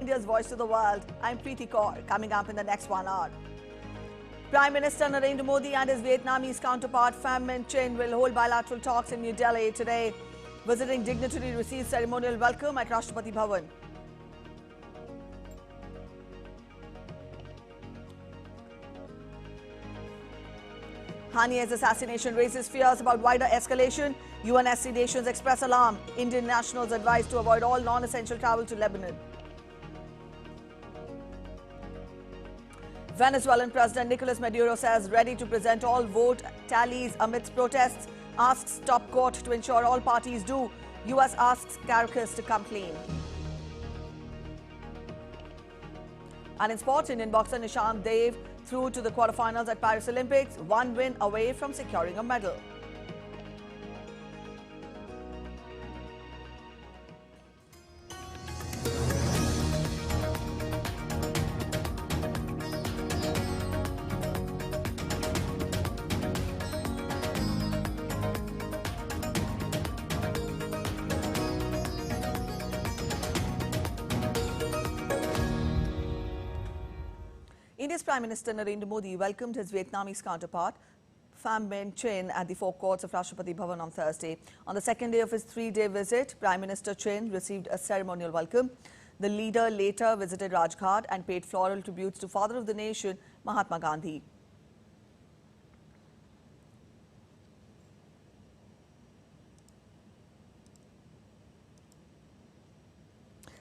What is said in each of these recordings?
India's voice to the world. I'm Preeti Kaur. Coming up in the next 1 hour. Prime Minister Narendra Modi and his Vietnamese counterpart Pham Minh Chinh will hold bilateral talks in New Delhi today. Visiting dignitary receives ceremonial welcome at Rashtrapati Bhavan. Haniyeh's assassination raises fears about wider escalation. UNSC nations express alarm. Indian nationals advised to avoid all non-essential travel to Lebanon. Venezuelan President Nicolas Maduro says ready to present all vote tallies amidst protests. Asks top court to ensure all parties do. US asks Caracas to come clean. And in sports, Indian boxer Nishant Dev through to the quarterfinals at Paris Olympics, one win away from securing a medal. India's Prime Minister Narendra Modi welcomed his Vietnamese counterpart, Pham Minh Chinh, at the forecourts of Rashtrapati Bhavan on Thursday. On the second day of his three-day visit, Prime Minister Chinh received a ceremonial welcome. The leader later visited Rajghat and paid floral tributes to Father of the Nation, Mahatma Gandhi.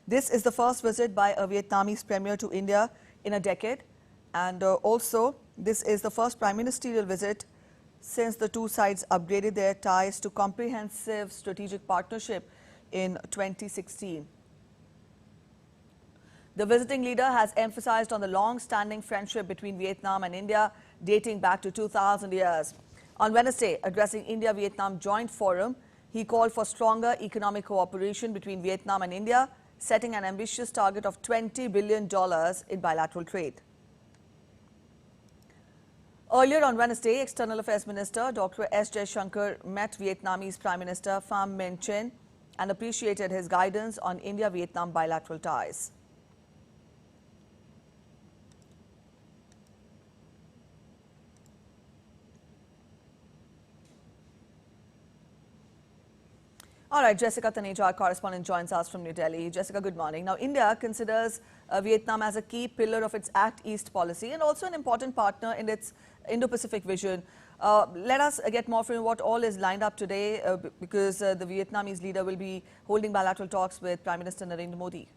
This is the first visit by a Vietnamese premier to India in a decade. And also, this is the first prime ministerial visit since the two sides upgraded their ties to comprehensive strategic partnership in 2016. The visiting leader has emphasized on the long-standing friendship between Vietnam and India dating back to 2000 years. On Wednesday, addressing India-Vietnam Joint Forum, he called for stronger economic cooperation between Vietnam and India, setting an ambitious target of $20 billion in bilateral trade. Earlier on Wednesday, External Affairs Minister Dr. S. Jaishankar met Vietnamese Prime Minister Pham Minh Chinh and appreciated his guidance on India-Vietnam bilateral ties. All right, Jessica Taneja, our correspondent, joins us from New Delhi. Jessica, good morning. Now, India considers Vietnam as a key pillar of its Act East policy and also an important partner in its Indo-Pacific vision. Let us get more from what all is lined up today because the Vietnamese leader will be holding bilateral talks with Prime Minister Narendra Modi.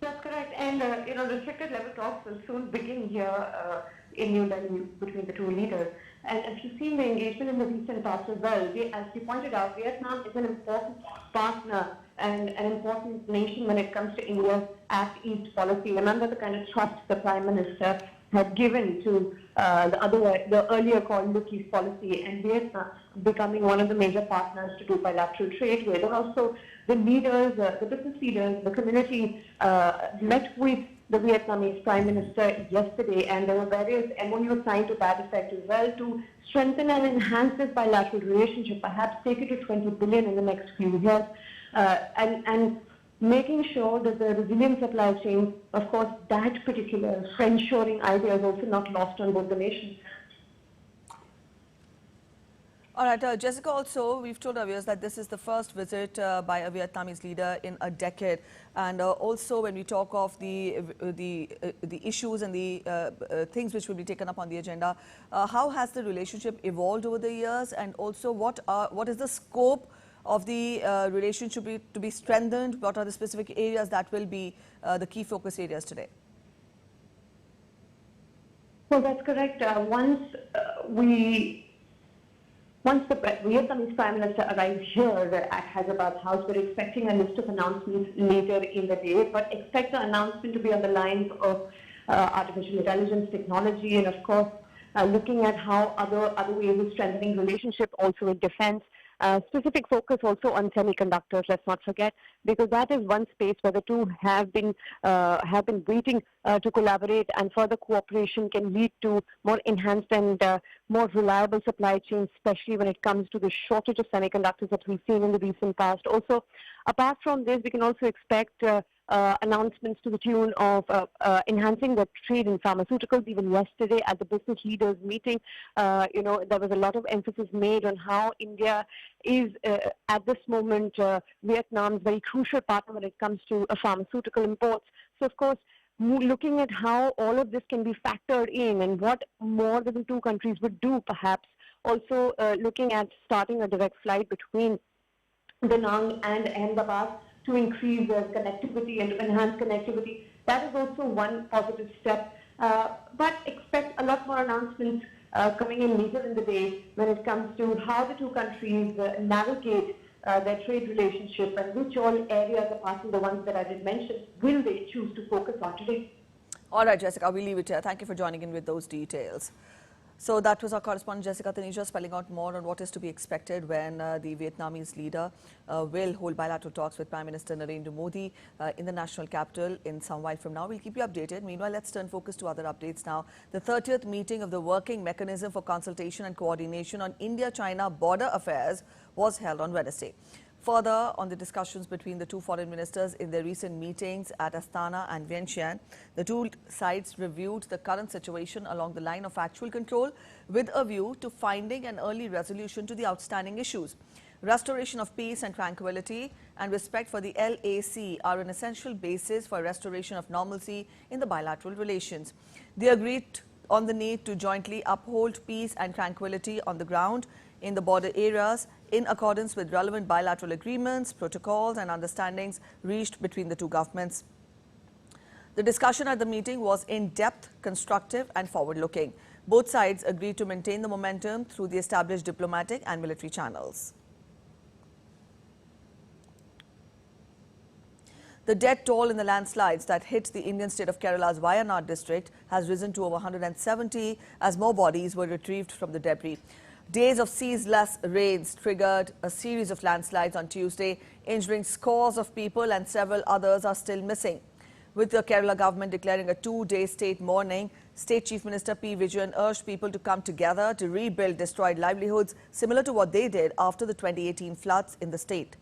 That's correct. And, restricted level talks will soon begin here in New Delhi between the two leaders. And as you've seen the engagement in the recent past as well, as you pointed out, Vietnam is an important partner and an important nation when it comes to India's Act East policy. Remember the kind of trust the Prime Minister had given to the earlier called Look East policy, and Vietnam becoming one of the major partners to do bilateral trade with. And also the leaders, the business leaders, the community met with the Vietnamese Prime Minister yesterday, and there were various MOUs signed to that effect as well to strengthen and enhance this bilateral relationship, perhaps take it to 20 billion in the next few years, and making sure that the resilient supply chain, of course, that particular friend-shoring idea is also not lost on both the nations. All right, Jessica, also, we've told our viewers that this is the first visit by a Vietnamese leader in a decade. And also, when we talk of the issues and the things which will be taken up on the agenda, how has the relationship evolved over the years? And also, what is the scope of the relationship to be strengthened? What are the specific areas that will be the key focus areas today? Well, that's correct. Once the Vietnamese Prime Minister arrives here at Hyderabad House, we're expecting a list of announcements later in the day, but expect the announcement to be on the lines of artificial intelligence technology and, of course, looking at how other ways of strengthening relationship also in defense. Specific focus also on semiconductors, let's not forget, because that is one space where the two have been waiting to collaborate, and further cooperation can lead to more enhanced and more reliable supply chains, especially when it comes to the shortage of semiconductors that we've seen in the recent past. Also, apart from this, we can also expect announcements to the tune of enhancing the trade in pharmaceuticals. Even yesterday at the business leaders meeting, there was a lot of emphasis made on how India is at this moment Vietnam's very crucial partner when it comes to pharmaceutical imports. So of course, looking at how all of this can be factored in and what more than the two countries would do, perhaps also looking at starting a direct flight between Da Nang and Ahmedabad to increase connectivity and to enhance connectivity. That is also one positive step. But expect a lot more announcements coming in later in the day when it comes to how the two countries navigate their trade relationship and which all areas, apart from the ones that I did mention, will they choose to focus on today. All right, Jessica, we'll leave it here. Thank you for joining in with those details. So that was our correspondent Jessica Tanisha spelling out more on what is to be expected when the Vietnamese leader will hold bilateral talks with Prime Minister Narendra Modi in the national capital in some while from now. We'll keep you updated. Meanwhile, let's turn focus to other updates now. The 30th meeting of the Working Mechanism for Consultation and Coordination on India-China Border Affairs was held on Wednesday. Further on the discussions between the two foreign ministers in their recent meetings at Astana and Vientiane, the two sides reviewed the current situation along the line of actual control with a view to finding an early resolution to the outstanding issues. Restoration of peace and tranquility and respect for the LAC are an essential basis for restoration of normalcy in the bilateral relations. They agreed on the need to jointly uphold peace and tranquility on the ground in the border areas in accordance with relevant bilateral agreements, protocols and understandings reached between the two governments. The discussion at the meeting was in-depth, constructive and forward-looking. Both sides agreed to maintain the momentum through the established diplomatic and military channels. The death toll in the landslides that hit the Indian state of Kerala's Wayanad district has risen to over 170 as more bodies were retrieved from the debris. Days of ceaseless rains triggered a series of landslides on Tuesday, injuring scores of people and several others are still missing. With the Kerala government declaring a 2-day state mourning, State Chief Minister P. Vijayan urged people to come together to rebuild destroyed livelihoods similar to what they did after the 2018 floods in the state.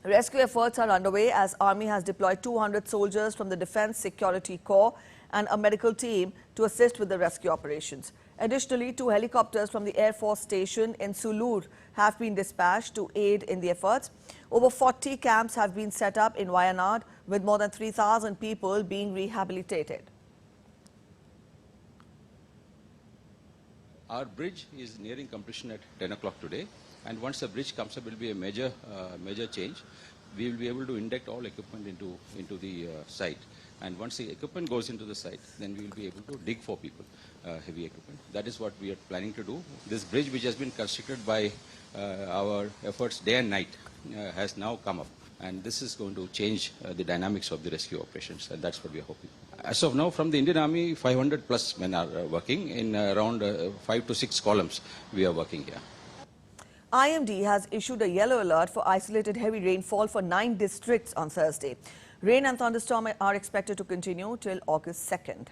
Rescue efforts are underway as Army has deployed 200 soldiers from the Defence Security Corps and a medical team to assist with the rescue operations. Additionally, 2 helicopters from the Air Force Station in Sulur have been dispatched to aid in the efforts. Over 40 camps have been set up in Wayanad, with more than 3,000 people being rehabilitated. Our bridge is nearing completion at 10 o'clock today, and once the bridge comes up, it will be a major change. We will be able to induct all equipment into the site. And once the equipment goes into the site, then we will be able to dig for people, heavy equipment. That is what we are planning to do. This bridge, which has been constructed by our efforts day and night, has now come up. And this is going to change the dynamics of the rescue operations, and that's what we are hoping. As of now, from the Indian Army, 500 plus men are working in around 5 to 6 columns. We are working here. IMD has issued a yellow alert for isolated heavy rainfall for 9 districts on Thursday. Rain and thunderstorms are expected to continue till August 2nd.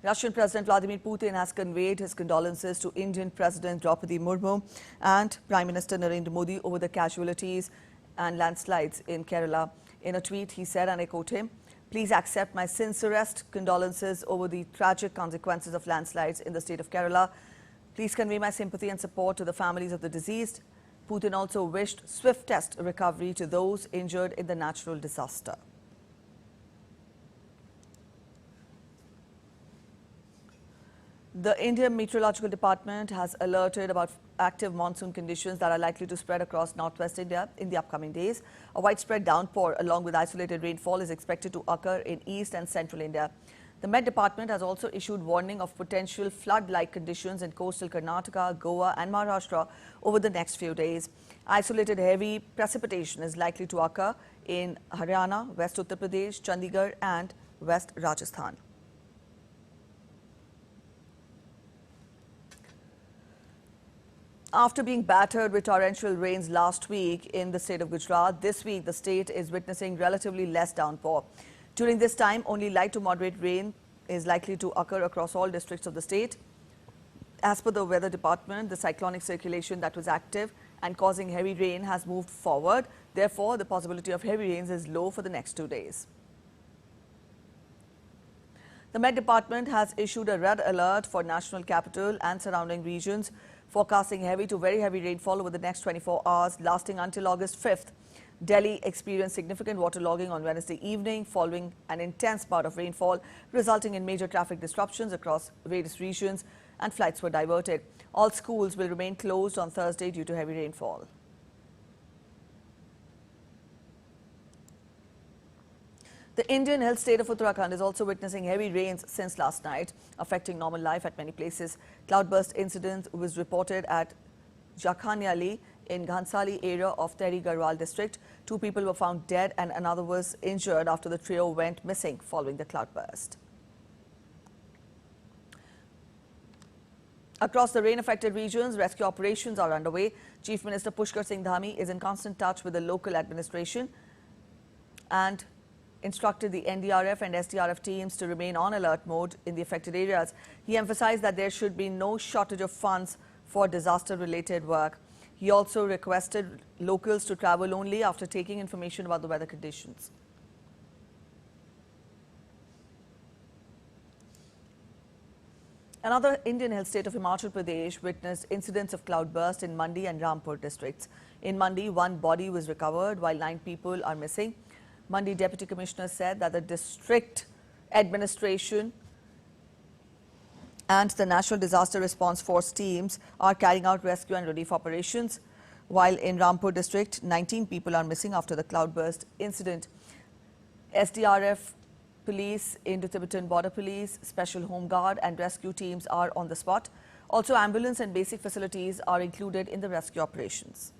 Russian President Vladimir Putin has conveyed his condolences to Indian President Draupadi Murmu and Prime Minister Narendra Modi over the casualties and landslides in Kerala. In a tweet, he said, and I quote him, "Please accept my sincerest condolences over the tragic consequences of landslides in the state of Kerala. Please convey my sympathy and support to the families of the deceased." Putin also wished swiftest recovery to those injured in the natural disaster. The Indian Meteorological Department has alerted about active monsoon conditions that are likely to spread across northwest India in the upcoming days. A widespread downpour along with isolated rainfall is expected to occur in east and central India. The Met Department has also issued warning of potential flood-like conditions in coastal Karnataka, Goa and Maharashtra over the next few days. Isolated heavy precipitation is likely to occur in Haryana, West Uttar Pradesh, Chandigarh and West Rajasthan. After being battered with torrential rains last week in the state of Gujarat, this week the state is witnessing relatively less downpour. During this time, only light to moderate rain is likely to occur across all districts of the state. As per the weather department, the cyclonic circulation that was active and causing heavy rain has moved forward. Therefore, the possibility of heavy rains is low for the next 2 days. The Met Department has issued a red alert for national capital and surrounding regions, forecasting heavy to very heavy rainfall over the next 24 hours, lasting until August 5th. Delhi experienced significant waterlogging on Wednesday evening following an intense bout of rainfall, resulting in major traffic disruptions across various regions, and flights were diverted. All schools will remain closed on Thursday due to heavy rainfall. The Indian hill state of Uttarakhand is also witnessing heavy rains since last night, affecting normal life at many places. Cloudburst incident was reported at Jakhaniali in Ghansali area of Tehri Garhwal district. 2 people were found dead and another was injured after the trio went missing following the cloudburst. Across the rain-affected regions, rescue operations are underway. Chief Minister Pushkar Singh Dhami is in constant touch with the local administration and instructed the NDRF and SDRF teams to remain on alert mode in the affected areas. He emphasized that there should be no shortage of funds for disaster-related work. He also requested locals to travel only after taking information about the weather conditions. Another Indian hill state of Himachal Pradesh witnessed incidents of cloudburst in Mandi and Rampur districts. In Mandi, 1 body was recovered while 9 people are missing. Mandi Deputy Commissioner said that the district administration and the National Disaster Response Force teams are carrying out rescue and relief operations, while in Rampur district, 19 people are missing after the cloudburst incident. SDRF, police, Indo-Tibetan Border Police, Special Home Guard and rescue teams are on the spot. Also, ambulance and basic facilities are included in the rescue operations.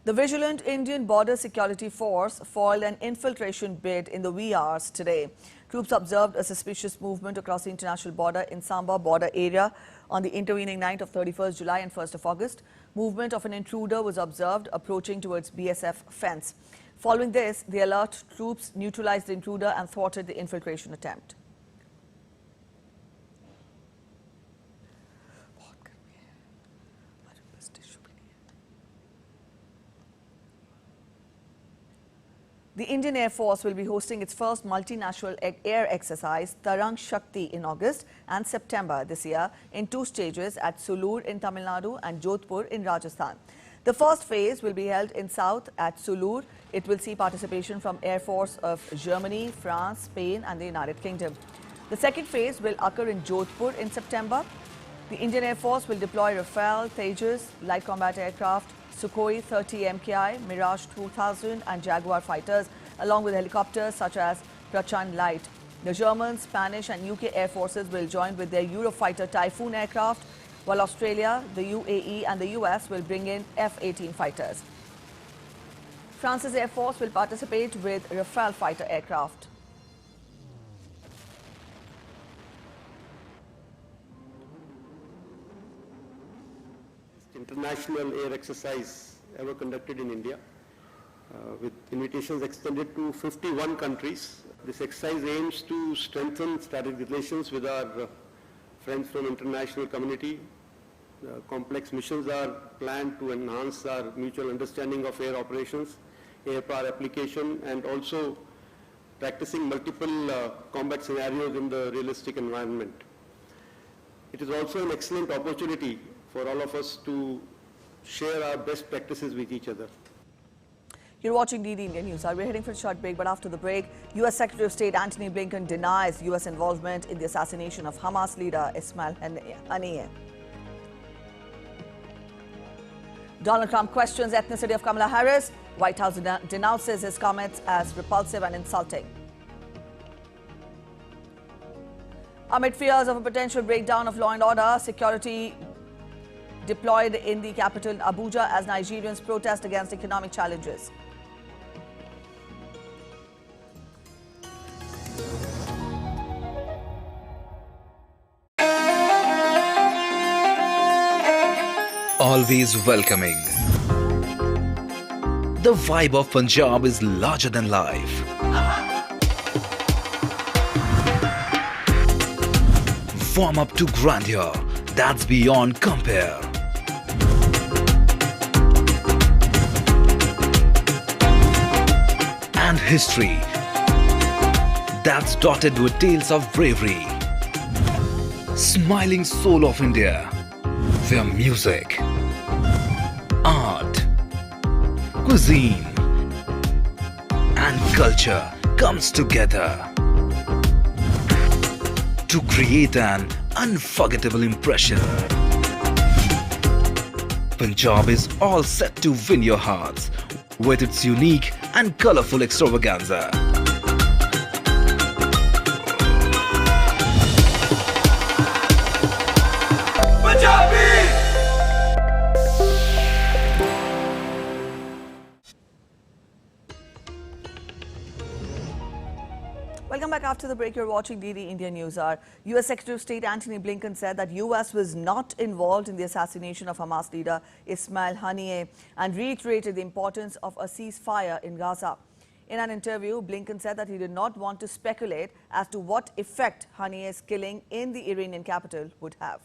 The vigilant Indian Border Security Force foiled an infiltration bid in the wee hours today. Troops observed a suspicious movement across the international border in Samba border area on the intervening night of 31st July and 1st of August. Movement of an intruder was observed approaching towards BSF fence. Following this, the alert troops neutralized the intruder and thwarted the infiltration attempt. The Indian Air Force will be hosting its first multinational air exercise, Tarang Shakti, in August and September this year in 2 stages at Sulur in Tamil Nadu and Jodhpur in Rajasthan. The first phase will be held in south at Sulur. It will see participation from Air Force of Germany, France, Spain and the United Kingdom. The second phase will occur in Jodhpur in September. The Indian Air Force will deploy Rafale, Tejas, light combat aircraft, Sukhoi 30 MKI, Mirage 2000 and Jaguar fighters, along with helicopters such as Prachand Light. The German, Spanish and UK air forces will join with their Eurofighter Typhoon aircraft, while Australia, the UAE and the US will bring in F-18 fighters. France's Air Force will participate with Rafale fighter aircraft. International air exercise ever conducted in India, with invitations extended to 51 countries. This exercise aims to strengthen strategic relations with our friends from international community. Complex missions are planned to enhance our mutual understanding of air operations, air power application, and also practicing multiple combat scenarios in the realistic environment. It is also an excellent opportunity for all of us to share our best practices with each other. You're watching DD India News. We're heading for a short break, but after the break, U.S. Secretary of State Antony Blinken denies U.S. involvement in the assassination of Hamas leader Ismail Haniyeh. Donald Trump questions ethnicity of Kamala Harris. White House denounces his comments as repulsive and insulting. Amid fears of a potential breakdown of law and order, security deployed in the capital Abuja as Nigerians protest against economic challenges. Always welcoming, The vibe of Punjab is larger than life. Warm up to grandeur that's beyond compare. And history that's dotted with tales of bravery. Smiling soul of India, where music, art, cuisine and culture comes together to create an unforgettable impression. Punjab is all set to win your hearts with its unique and colorful extravaganza. Welcome back. After the break, you're watching DD India News Hour. U.S. Secretary of State Antony Blinken said that U.S. was not involved in the assassination of Hamas leader Ismail Haniyeh and reiterated the importance of a ceasefire in Gaza. In an interview, Blinken said that he did not want to speculate as to what effect Haniyeh's killing in the Iranian capital would have.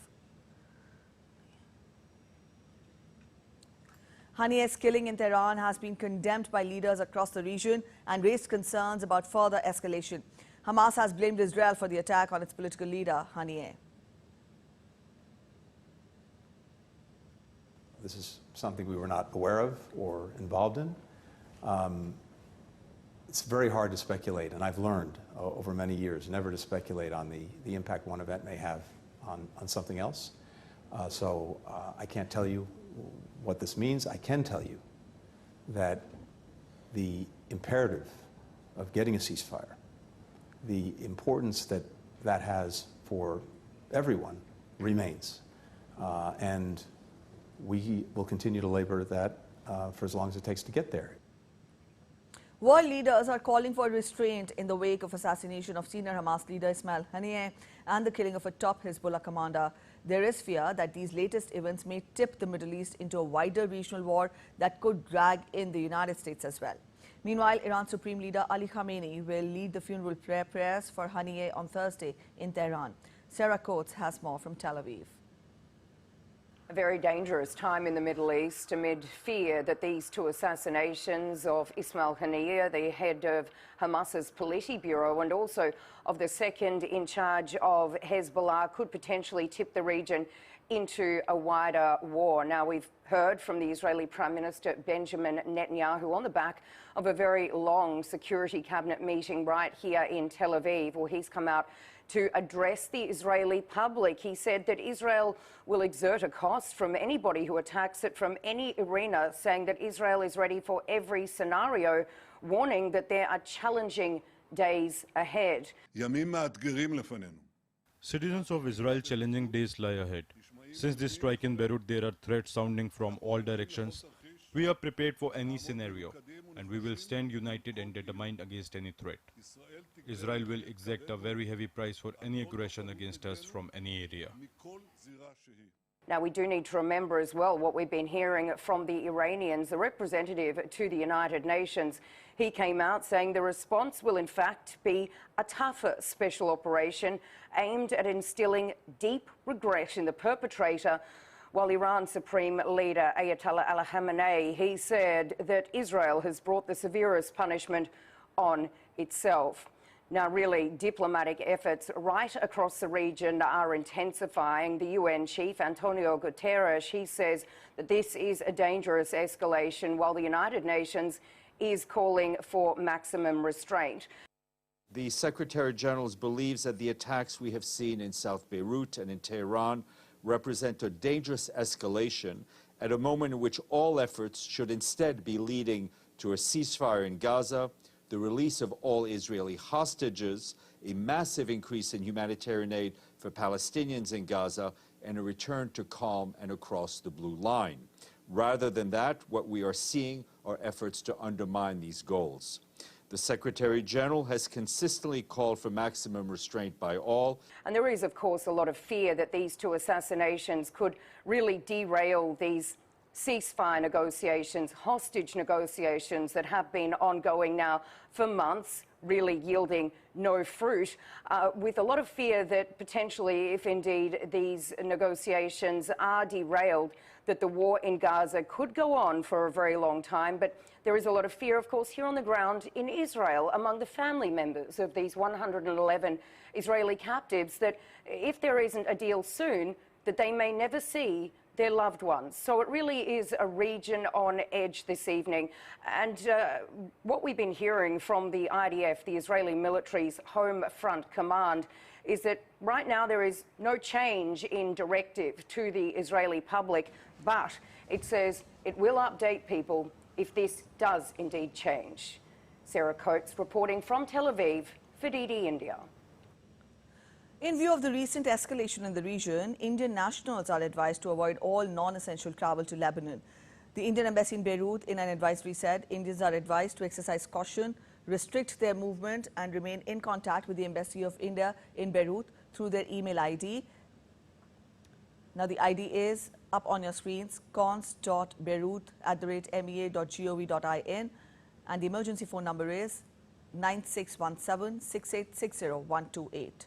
Haniyeh's killing in Tehran has been condemned by leaders across the region and raised concerns about further escalation. Hamas has blamed Israel for the attack on its political leader, Haniyeh. This is something we were not aware of or involved in. It's very hard to speculate, and I've learned over many years never to speculate on the impact one event may have on something else. So I can't tell you what this means. I can tell you that the imperative of getting a ceasefire, the importance that that has for everyone remains. And we will continue to labor at that for as long as it takes to get there. World leaders are calling for restraint in the wake of assassination of senior Hamas leader Ismail Haniyeh and the killing of a top Hezbollah commander. There is fear that these latest events may tip the Middle East into a wider regional war that could drag in the United States as well. Meanwhile, Iran's Supreme Leader Ali Khamenei will lead the funeral prayers for Haniyeh on Thursday in Tehran. Sarah Coates has more from Tel Aviv. A very dangerous time in the Middle East amid fear that these two assassinations of Ismail Haniyeh, the head of Hamas's Politburo, and also of the second in charge of Hezbollah, could potentially tip the region into a wider war. Now, we've heard from the Israeli Prime Minister Benjamin Netanyahu on the back of a very long Security Cabinet meeting right here in Tel Aviv, where he's come out to address the Israeli public. He said that Israel will exert a cost from anybody who attacks it from any arena, saying that Israel is ready for every scenario, warning that there are challenging days ahead. Citizens of Israel, challenging days lie ahead. Since this strike in Beirut, there are threats sounding from all directions. We are prepared for any scenario, and we will stand united and determined against any threat. Israel will exact a very heavy price for any aggression against us from any area. Now, we do need to remember as well what we've been hearing from the Iranians. The representative to the United Nations, he came out saying the response will in fact be a tougher special operation aimed at instilling deep regret in the perpetrator. While Iran's Supreme Leader Ayatollah Ali Khamenei, he said that Israel has brought the severest punishment on itself. Now, really, diplomatic efforts right across the region are intensifying. The UN chief, Antonio Guterres, he says that this is a dangerous escalation, while the United Nations is calling for maximum restraint. The Secretary General believes that the attacks we have seen in South Beirut and in Tehran represent a dangerous escalation at a moment in which all efforts should instead be leading to a ceasefire in Gaza, the release of all Israeli hostages, a massive increase in humanitarian aid for Palestinians in Gaza, and a return to calm and across the blue line. Rather than that, what we are seeing are efforts to undermine these goals. The Secretary General has consistently called for maximum restraint by all. And there is, of course, a lot of fear that these two assassinations could really derail these ceasefire negotiations, hostage negotiations that have been ongoing now for months, really yielding no fruit, with a lot of fear that potentially, if indeed these negotiations are derailed, that the war in Gaza could go on for a very long time. But there is a lot of fear, of course, here on the ground in Israel among the family members of these 111 Israeli captives, that if there isn't a deal soon, that they may never see their loved ones. So it really is a region on edge this evening. And what we've been hearing from the IDF, the Israeli military's Home Front Command, is that right now there is no change in directive to the Israeli public, but it says it will update people if this does indeed change. Sarah Coates reporting from Tel Aviv for DD India. In view of the recent escalation in the region, Indian nationals are advised to avoid all non-essential travel to Lebanon. The Indian embassy in Beirut, in an advisory, said Indians are advised to exercise caution, restrict their movement and remain in contact with the Embassy of India in Beirut through their email ID. Now the ID is up on your screens, cons.beirut@mea.gov.in, and the emergency phone number is 9617 6860 128.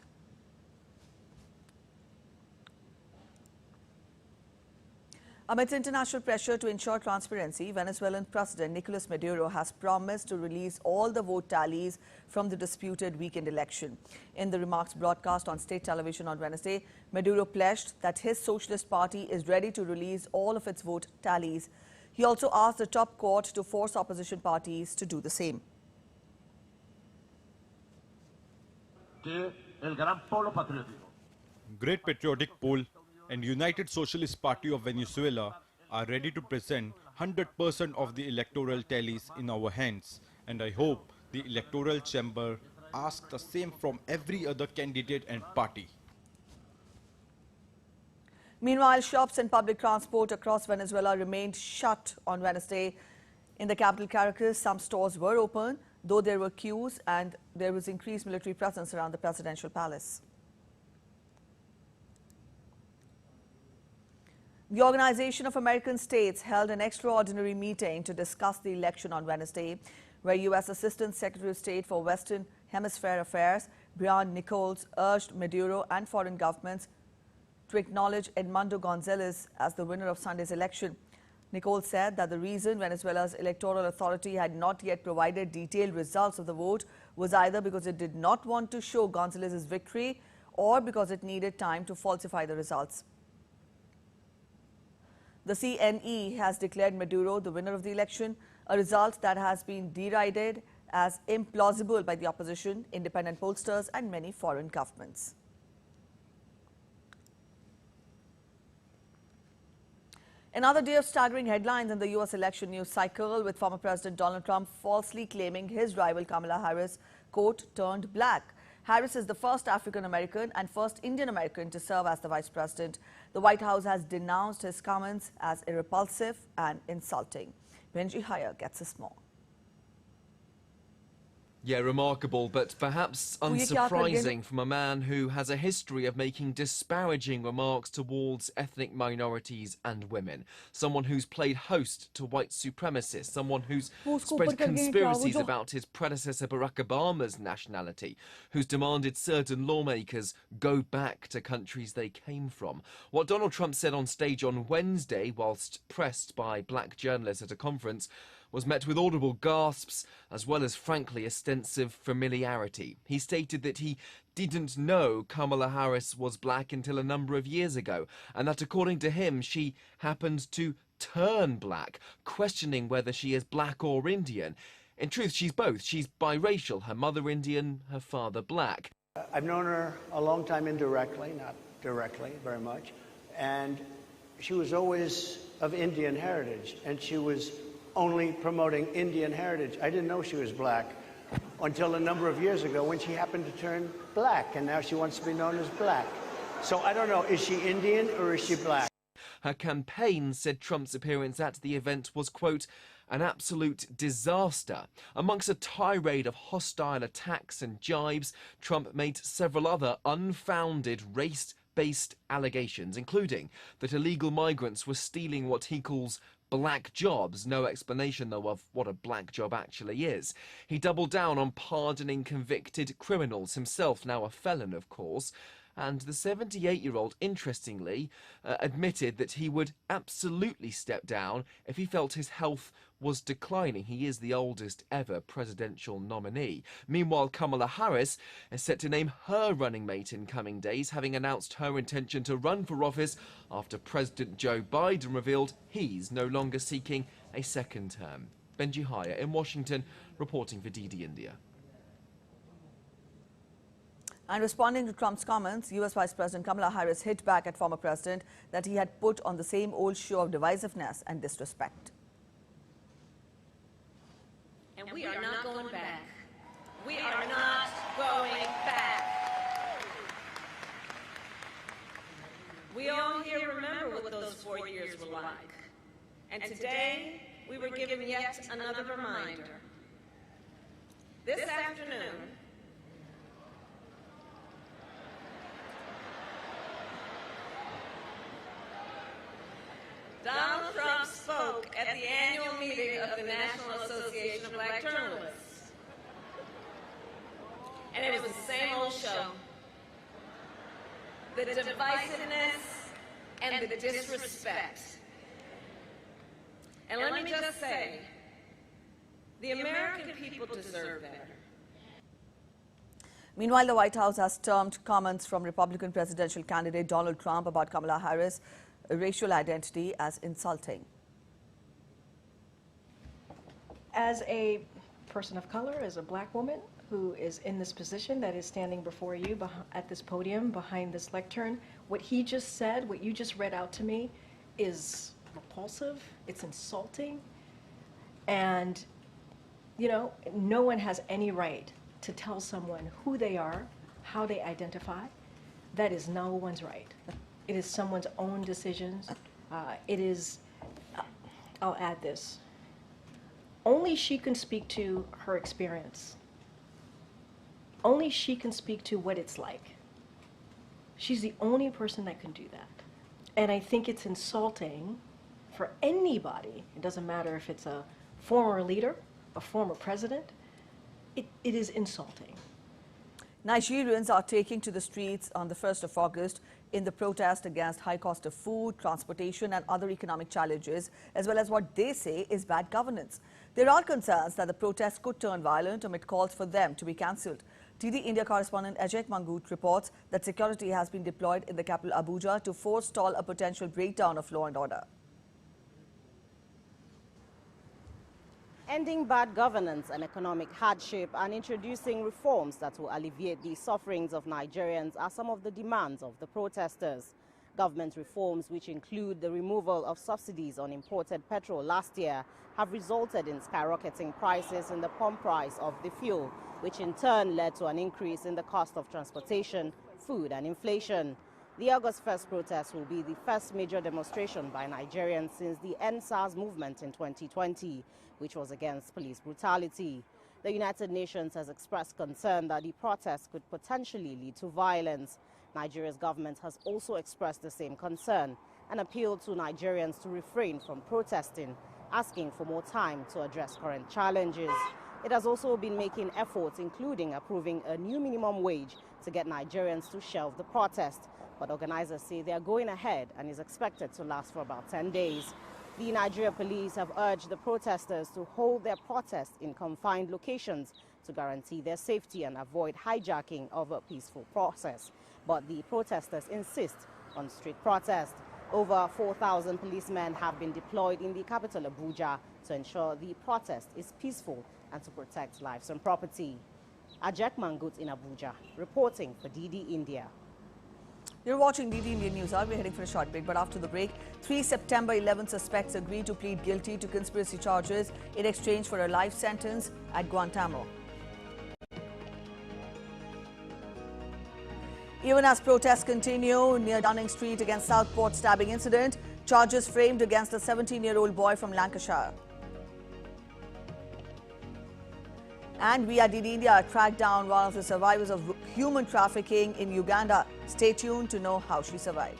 Amidst international pressure to ensure transparency, Venezuelan President Nicolas Maduro has promised to release all the vote tallies from the disputed weekend election. In the remarks broadcast on state television on Wednesday, Maduro pledged that his Socialist Party is ready to release all of its vote tallies. He also asked the top court to force opposition parties to do the same. Great Patriotic Poll and United Socialist Party of Venezuela are ready to present 100% of the electoral tallies in our hands, and I hope the electoral chamber asks the same from every other candidate and party. Meanwhile, shops and public transport across Venezuela remained shut on Wednesday. In the capital Caracas, some stores were open, though there were queues and there was increased military presence around the presidential palace. The Organization of American States held an extraordinary meeting to discuss the election on Wednesday, where U.S. Assistant Secretary of State for Western Hemisphere Affairs, Brian Nichols, urged Maduro and foreign governments to acknowledge Edmundo Gonzalez as the winner of Sunday's election. Nichols said that the reason Venezuela's electoral authority had not yet provided detailed results of the vote was either because it did not want to show Gonzalez's victory or because it needed time to falsify the results. The CNE has declared Maduro the winner of the election, a result that has been derided as implausible by the opposition, independent pollsters and many foreign governments. Another day of staggering headlines in the U.S. election news cycle, with former President Donald Trump falsely claiming his rival Kamala Harris, quote, turned black. Harris is the first African-American and first Indian-American to serve as the vice president. The White House has denounced his comments as repulsive and insulting. Benji Haya gets us more. Yeah, remarkable, but perhaps unsurprising from a man who has a history of making disparaging remarks towards ethnic minorities and women. Someone who's played host to white supremacists, someone who's spread conspiracies about his predecessor Barack Obama's nationality, who's demanded certain lawmakers go back to countries they came from. What Donald Trump said on stage on Wednesday, whilst pressed by black journalists at a conference, was met with audible gasps as well as, frankly, extensive familiarity. He stated that he didn't know Kamala Harris was black until a number of years ago, and that according to him, she happened to turn black, questioning whether she is black or Indian. In truth, she's both. She's biracial, her mother Indian, her father black. I've known her a long time indirectly, not directly very much, and she was always of Indian heritage, and she was only promoting Indian heritage. I didn't know she was black until a number of years ago when she happened to turn black, and now she wants to be known as black. So I don't know, is she Indian or is she black? Her campaign said Trump's appearance at the event was, quote, an absolute disaster. Amongst a tirade of hostile attacks and jibes, Trump made several other unfounded based allegations, including that illegal migrants were stealing what he calls black jobs. No explanation, though, of what a black job actually is. He doubled down on pardoning convicted criminals, himself now a felon, of course. And the 78-year-old, interestingly, admitted that he would absolutely step down if he felt his health was declining. He is the oldest ever presidential nominee. Meanwhile, Kamala Harris is set to name her running mate in coming days, having announced her intention to run for office after President Joe Biden revealed he's no longer seeking a second term. Benji Haya in Washington, reporting for DD India. And responding to Trump's comments, U.S. Vice President Kamala Harris hit back at former president that he had put on the same old show of divisiveness and disrespect. And we are not going back. We are not going back. We all here remember what those 4 years were like. And today, we were given yet another reminder. This afternoon, Donald Trump spoke at the annual meeting of the National Association of Black Journalists. And it was the same old show. The divisiveness and the disrespect. And let me just say, the American people deserve better. Meanwhile, the White House has termed comments from Republican presidential candidate Donald Trump about Kamala Harris' racial identity as insulting. As a person of color, as a black woman who is in this position that is standing before you at this podium behind this lectern, what he just said, what you just read out to me, is repulsive, it's insulting, and you know, no one has any right to tell someone who they are, how they identify. That is no one's right. It is someone's own decisions. It is, I'll add this, only she can speak to her experience. Only she can speak to what it's like. She's the only person that can do that. And I think it's insulting for anybody. It doesn't matter if it's a former leader, a former president. It is insulting. Nigerians are taking to the streets on the 1st of August in the protest against high cost of food, transportation and other economic challenges, as well as what they say is bad governance. There are concerns that the protests could turn violent amid calls for them to be cancelled. DD India correspondent Ajay Mangut reports that security has been deployed in the capital Abuja to forestall a potential breakdown of law and order. Ending bad governance and economic hardship and introducing reforms that will alleviate the sufferings of Nigerians are some of the demands of the protesters. Government reforms, which include the removal of subsidies on imported petrol last year, have resulted in skyrocketing prices in the pump price of the fuel, which in turn led to an increase in the cost of transportation, food and inflation. The August 1st protest will be the first major demonstration by Nigerians since the End SARS movement in 2020, which was against police brutality. The United Nations has expressed concern that the protests could potentially lead to violence. Nigeria's government has also expressed the same concern and appealed to Nigerians to refrain from protesting, asking for more time to address current challenges. It has also been making efforts, including approving a new minimum wage to get Nigerians to shelve the protest. But organizers say they are going ahead and is expected to last for about 10 days. The Nigeria police have urged the protesters to hold their protest in confined locations to guarantee their safety and avoid hijacking of a peaceful process. But the protesters insist on street protest. Over 4,000 policemen have been deployed in the capital Abuja to ensure the protest is peaceful and to protect lives and property. Ajay Mangut in Abuja, reporting for DD India. You're watching DD Indian News Hour. We're heading for a short break, but after the break, 3 September 11 suspects agreed to plead guilty to conspiracy charges in exchange for a life sentence at Guantanamo. Even as protests continue near Downing Street against Southport stabbing incident, charges framed against a 17-year-old boy from Lancashire. And we at DD India tracked down one of the survivors of human trafficking in Uganda. Stay tuned to know how she survived.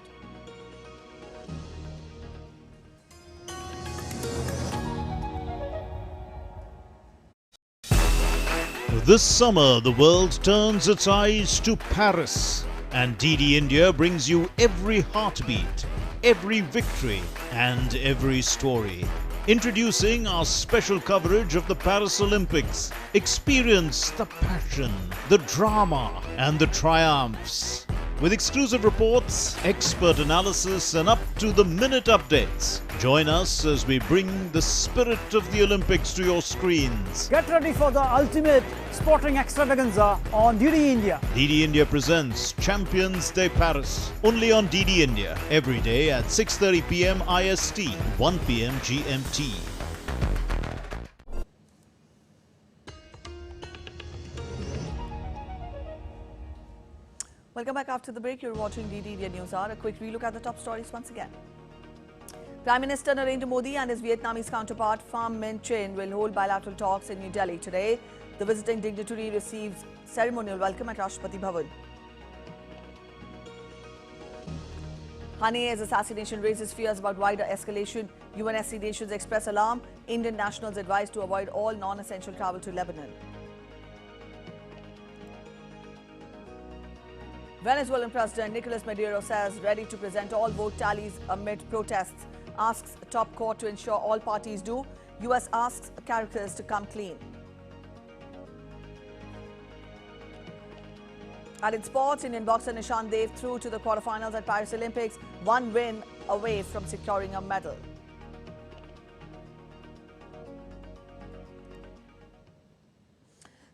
This summer, the world turns its eyes to Paris. And DD India brings you every heartbeat, every victory, and every story. Introducing our special coverage of the Paris Olympics. Experience the passion, the drama, and the triumphs. With exclusive reports, expert analysis, and up-to-the-minute updates. Join us as we bring the spirit of the Olympics to your screens. Get ready for the ultimate sporting extravaganza on DD India. DD India presents Champions Day Paris. Only on DD India. Every day at 6:30 p.m. IST, 1 p.m. GMT. Welcome back after the break. You're watching DD India News Hour. A quick relook at the top stories once again. Prime Minister Narendra Modi and his Vietnamese counterpart Pham Minh Chinh will hold bilateral talks in New Delhi today. The visiting dignitary receives ceremonial welcome at Rashtrapati Bhavan. Haniyeh's assassination raises fears about wider escalation. UNSC nations express alarm. Indian nationals advised to avoid all non-essential travel to Lebanon. Venezuelan President Nicolas Maduro says ready to present all vote tallies amid protests. Asks top court to ensure all parties do. US asks characters to come clean. And in sports, Indian boxer Nishant Dev through to the quarterfinals at Paris Olympics, one win away from securing a medal.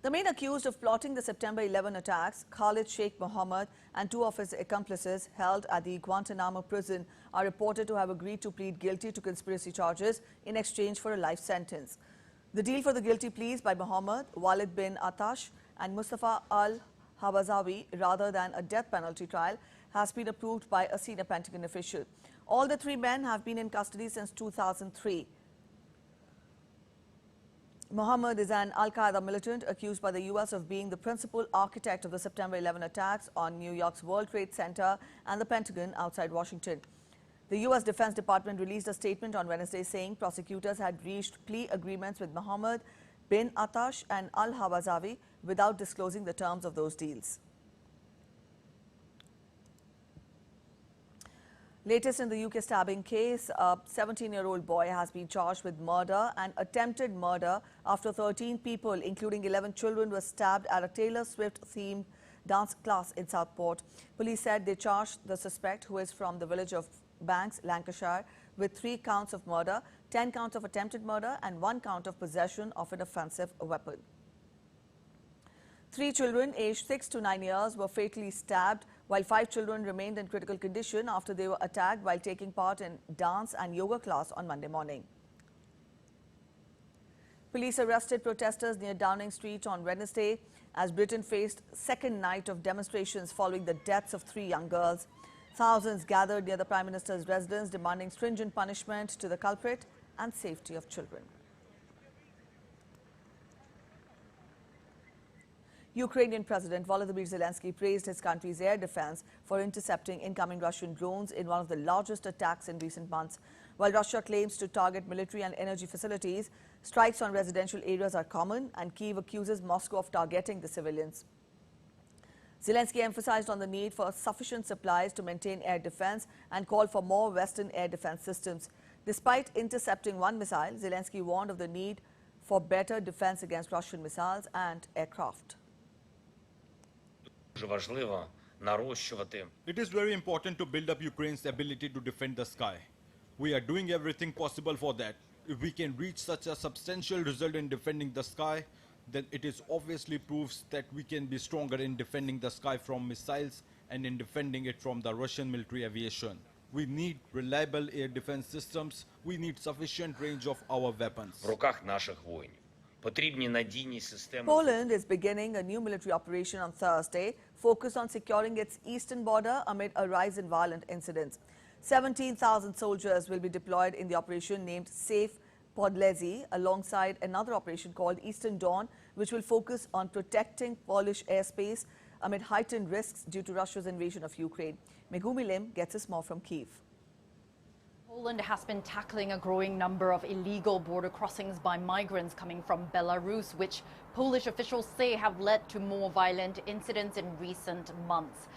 The main accused of plotting the September 11 attacks, Khalid Sheikh Mohammed and two of his accomplices held at the Guantanamo prison, are reported to have agreed to plead guilty to conspiracy charges in exchange for a life sentence. The deal for the guilty pleas by Mohammed, Walid bin Atash and Mustafa al-Hawazawi rather than a death penalty trial has been approved by a senior Pentagon official. All the three men have been in custody since 2003. Mohammed is an Al-Qaeda militant accused by the US of being the principal architect of the September 11 attacks on New York's World Trade Center and the Pentagon outside Washington. The US Defense Department released a statement on Wednesday saying prosecutors had reached plea agreements with Mohammed bin Atash and al-Hawazawi without disclosing the terms of those deals. Latest in the UK stabbing case, a 17-year-old boy has been charged with murder and attempted murder after 13 people, including 11 children, were stabbed at a Taylor Swift-themed dance class in Southport. Police said they charged the suspect, who is from the village of Banks, Lancashire, with 3 counts of murder, 10 counts of attempted murder and 1 count of possession of an offensive weapon. 3 children aged 6 to 9 years were fatally stabbed, while 5 children remained in critical condition after they were attacked while taking part in dance and yoga class on Monday morning. Police arrested protesters near Downing Street on Wednesday as Britain faced second night of demonstrations following the deaths of 3 young girls. Thousands gathered near the Prime Minister's residence demanding stringent punishment to the culprit and safety of children. Ukrainian President Volodymyr Zelensky praised his country's air defense for intercepting incoming Russian drones in one of the largest attacks in recent months. While Russia claims to target military and energy facilities, strikes on residential areas are common, and Kyiv accuses Moscow of targeting the civilians. Zelensky emphasized on the need for sufficient supplies to maintain air defense and called for more Western air defense systems. Despite intercepting one missile, Zelensky warned of the need for better defense against Russian missiles and aircraft. It is very important to build up Ukraine's ability to defend the sky. We are doing everything possible for that. If we can reach such a substantial result in defending the sky, then it is obviously proves that we can be stronger in defending the sky from missiles and in defending it from the Russian military aviation. We need reliable air defense systems. We need sufficient range of our weapons. Poland is beginning a new military operation on Thursday, focused on securing its eastern border amid a rise in violent incidents. 17,000 soldiers will be deployed in the operation named Safe Podlezi, alongside another operation called Eastern Dawn, which will focus on protecting Polish airspace amid heightened risks due to Russia's invasion of Ukraine. Megumi Lim gets us more from Kyiv. Poland has been tackling a growing number of illegal border crossings by migrants coming from Belarus, which Polish officials say have led to more violent incidents in recent months.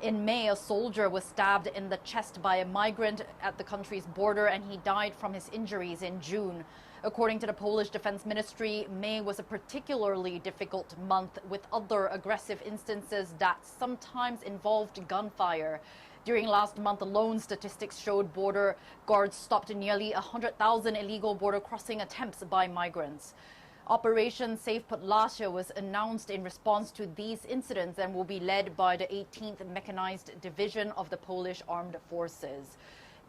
In May, a soldier was stabbed in the chest by a migrant at the country's border, and he died from his injuries in June. According to the Polish Defense Ministry, May was a particularly difficult month, with other aggressive instances that sometimes involved gunfire. During last month alone, statistics showed border guards stopped nearly 100,000 illegal border crossing attempts by migrants. Operation Safe Podlasie was announced in response to these incidents and will be led by the 18th Mechanized Division of the Polish Armed Forces.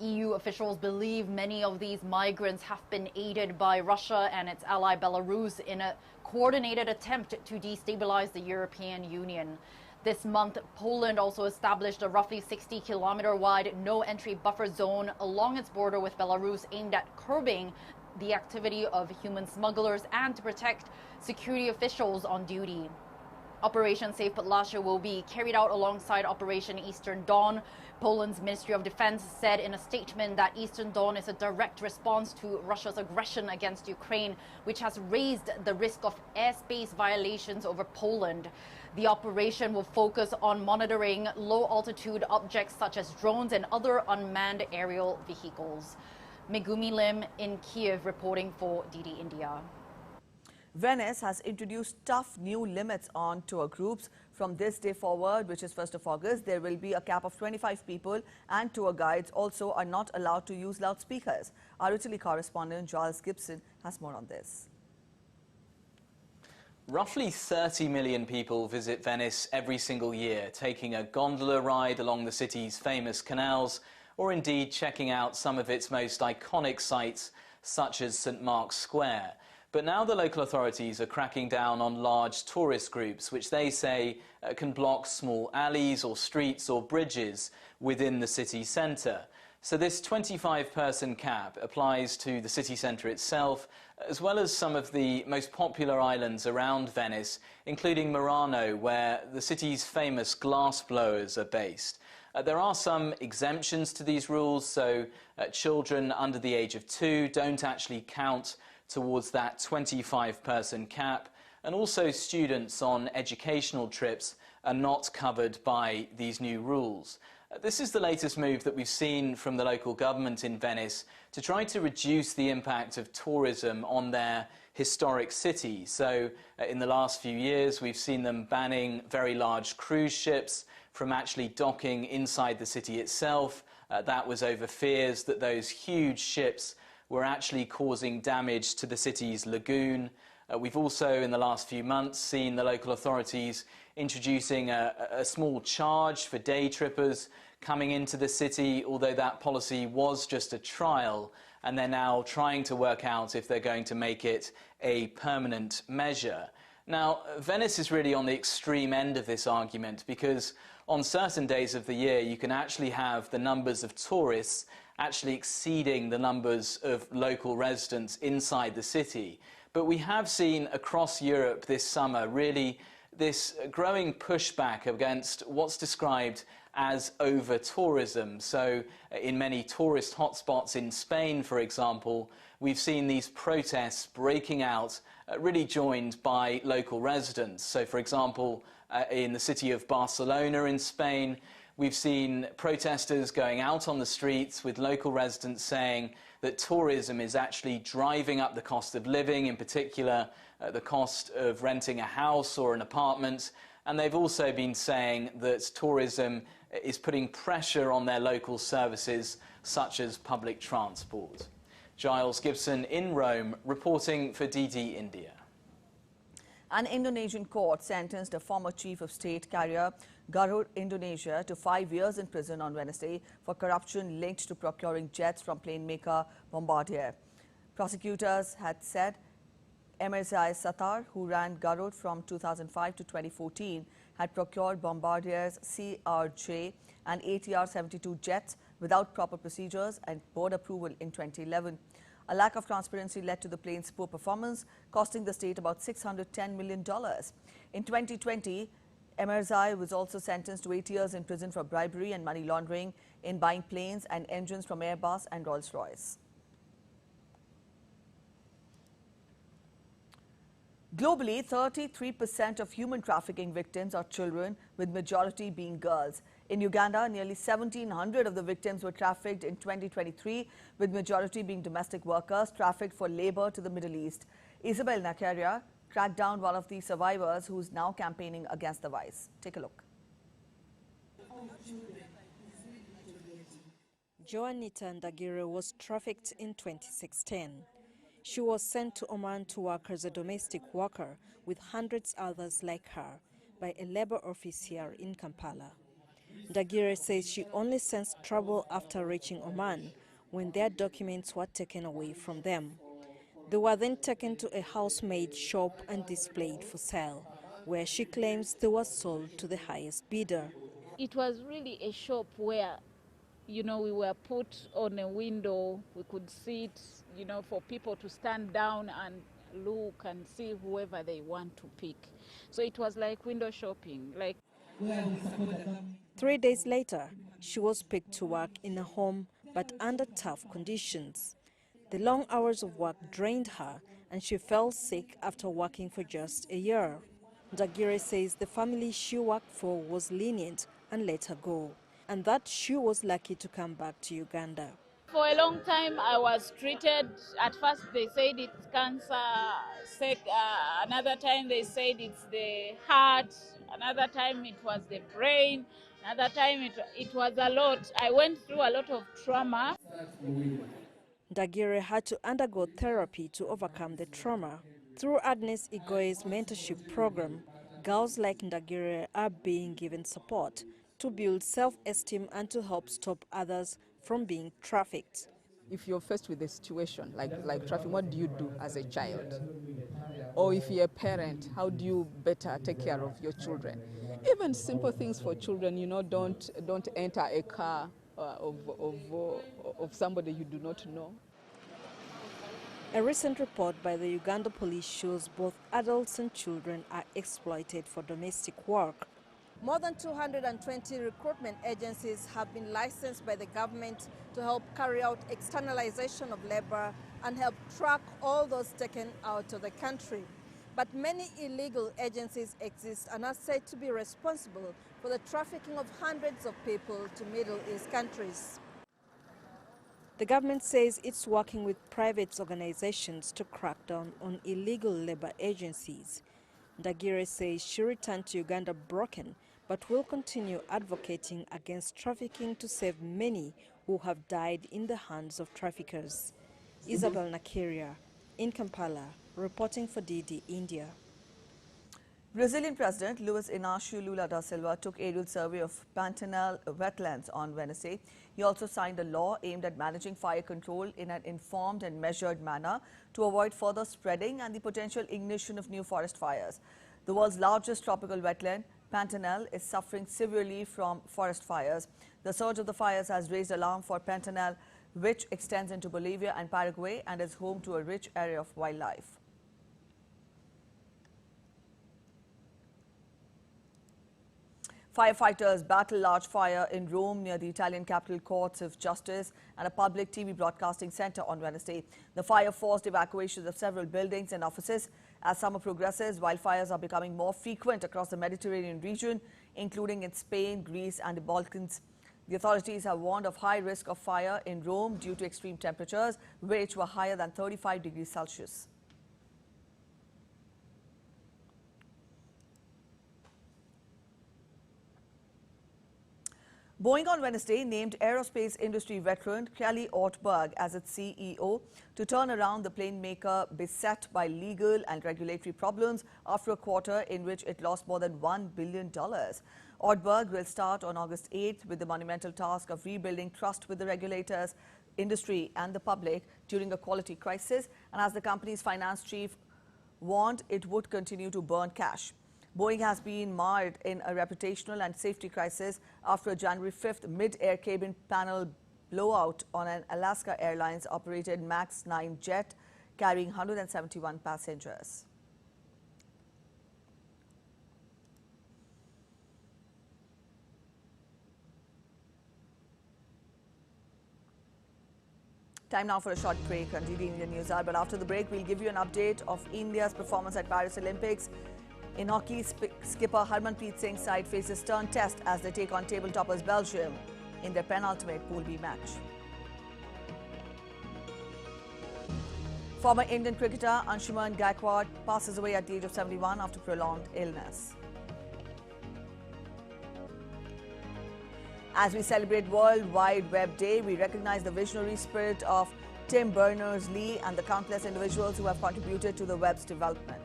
EU officials believe many of these migrants have been aided by Russia and its ally Belarus in a coordinated attempt to destabilize the European Union. This month, Poland also established a roughly 60-kilometer-wide no-entry buffer zone along its border with Belarus aimed at curbing the activity of human smugglers and to protect security officials on duty. Operation Safe Podlasie will be carried out alongside Operation Eastern Dawn. Poland's Ministry of Defense said in a statement that Eastern Dawn is a direct response to Russia's aggression against Ukraine, which has raised the risk of airspace violations over Poland. The operation will focus on monitoring low-altitude objects such as drones and other unmanned aerial vehicles. Megumi Lim in Kyiv reporting for DD India. Venice has introduced tough new limits on tour groups. From this day forward, which is 1st of August, there will be a cap of 25 people, and tour guides also are not allowed to use loudspeakers. Our Italy correspondent Giles Gibson has more on this. Roughly 30 million people visit Venice every single year, taking a gondola ride along the city's famous canals, or indeed checking out some of its most iconic sites, such as St. Mark's Square. But now the local authorities are cracking down on large tourist groups, which they say can block small alleys or streets or bridges within the city centre. So this 25-person cap applies to the city centre itself, as well as some of the most popular islands around Venice, including Murano, where the city's famous glass blowers are based. There are some exemptions to these rules, so children under the age of 2 don't actually count towards that 25-person cap, and also students on educational trips are not covered by these new rules. This is the latest move that we've seen from the local government in Venice to try to reduce the impact of tourism on their historic city. So in the last few years, we've seen them banning very large cruise ships from actually docking inside the city itself. That was over fears that those huge ships were actually causing damage to the city's lagoon. We've also, in the last few months, seen the local authorities introducing a small charge for day trippers coming into the city, although that policy was just a trial, and they're now trying to work out if they're going to make it a permanent measure. Now, Venice is really on the extreme end of this argument, because on certain days of the year you can actually have the numbers of tourists actually exceeding the numbers of local residents inside the city. But we have seen across Europe this summer really this growing pushback against what's described as over-tourism. So in many tourist hotspots in Spain, for example, we've seen these protests breaking out, really joined by local residents. So for example, in the city of Barcelona in Spain, we've seen protesters going out on the streets with local residents saying that tourism is actually driving up the cost of living, in particular the cost of renting a house or an apartment. And they've also been saying that tourism is putting pressure on their local services, such as public transport. Giles Gibson in Rome, reporting for DD India. An Indonesian court sentenced a former chief of state carrier Garuda Indonesia to 5 years in prison on Wednesday for corruption linked to procuring jets from plane maker Bombardier. Prosecutors had said Emirzai Sattar, who ran Garuda from 2005 to 2014, had procured Bombardier's CRJ and ATR-72 jets without proper procedures and board approval in 2011. A lack of transparency led to the plane's poor performance, costing the state about $610 million. In 2020, Emirzai was also sentenced to 8 years in prison for bribery and money laundering in buying planes and engines from Airbus and Rolls-Royce. Globally, 33% of human trafficking victims are children, with majority being girls. In Uganda, nearly 1,700 of the victims were trafficked in 2023, with majority being domestic workers trafficked for labor to the Middle East. Isabel Nakaria tracked down one of the survivors who's now campaigning against the vice. Take a look. Joanita Ndagire was trafficked in 2016. She was sent to Oman to work as a domestic worker with hundreds others like her by a labor office here in Kampala. Ndagire says she only sensed trouble after reaching Oman when their documents were taken away from them. They were then taken to a housemaid shop and displayed for sale, where she claims they were sold to the highest bidder. It was really a shop where, you know, we were put on a window, we could sit, you know, for people to stand down and look and see whoever they want to pick. So it was like window shopping. 3 days later, she was picked to work in a home, but under tough conditions. The long hours of work drained her, and she fell sick after working for just a year. Ndagire says the family she worked for was lenient and let her go, and that she was lucky to come back to Uganda. For a long time, I was treated. At first, they said it's cancer. Another time, they said it's the heart. Another time, it was the brain. Another time, it was a lot. I went through a lot of trauma. Ndagire had to undergo therapy to overcome the trauma. Through Agnes Igoe's mentorship program, girls like Ndagire are being given support to build self-esteem and to help stop others from being trafficked. If you're faced with a situation like trafficking, what do you do as a child? Or if you're a parent, how do you better take care of your children? Even simple things for children, you know, don't enter a car of somebody you do not know. A recent report by the Uganda police shows both adults and children are exploited for domestic work. More than 220 recruitment agencies have been licensed by the government to help carry out externalization of labor and help track all those taken out of the country. But many illegal agencies exist and are said to be responsible for the trafficking of hundreds of people to Middle East countries. The government says it's working with private organizations to crack down on illegal labor agencies. Ndagire says she returned to Uganda broken, but will continue advocating against trafficking to save many who have died in the hands of traffickers. Isabel Nakaria in Kampala, reporting for DD India. Brazilian President Luiz Inácio Lula da Silva took aerial survey of Pantanal wetlands on Wednesday. He also signed a law aimed at managing fire control in an informed and measured manner to avoid further spreading and the potential ignition of new forest fires. The world's largest tropical wetland, Pantanal, is suffering severely from forest fires. The surge of the fires has raised alarm for Pantanal, which extends into Bolivia and Paraguay and is home to a rich area of wildlife. Firefighters battle large fire in Rome near the Italian capital courts of justice and a public TV broadcasting center on Wednesday. The fire forced evacuations of several buildings and offices. As summer progresses, wildfires are becoming more frequent across the Mediterranean region, including in Spain, Greece and the Balkans. The authorities have warned of high risk of fire in Rome due to extreme temperatures, which were higher than 35 degrees Celsius. Boeing on Wednesday named aerospace industry veteran Kelly Ortberg as its CEO to turn around the plane maker beset by legal and regulatory problems after a quarter in which it lost more than $1 billion. Ortberg will start on August 8th with the monumental task of rebuilding trust with the regulators, industry and the public during a quality crisis, and as the company's finance chief warned, it would continue to burn cash. Boeing has been mired in a reputational and safety crisis after a January 5th mid-air cabin panel blowout on an Alaska Airlines operated MAX 9 jet carrying 171 passengers. Time now for a short break on DD India News Hour. But after the break, we'll give you an update of India's performance at Paris Olympics. In hockey, skipper Harmanpreet Singh's side faces stern test as they take on table toppers Belgium in their penultimate Pool B match. Former Indian cricketer Anshuman Gaikwad passes away at the age of 71 after prolonged illness. As we celebrate World Wide Web Day, we recognize the visionary spirit of Tim Berners-Lee and the countless individuals who have contributed to the web's development.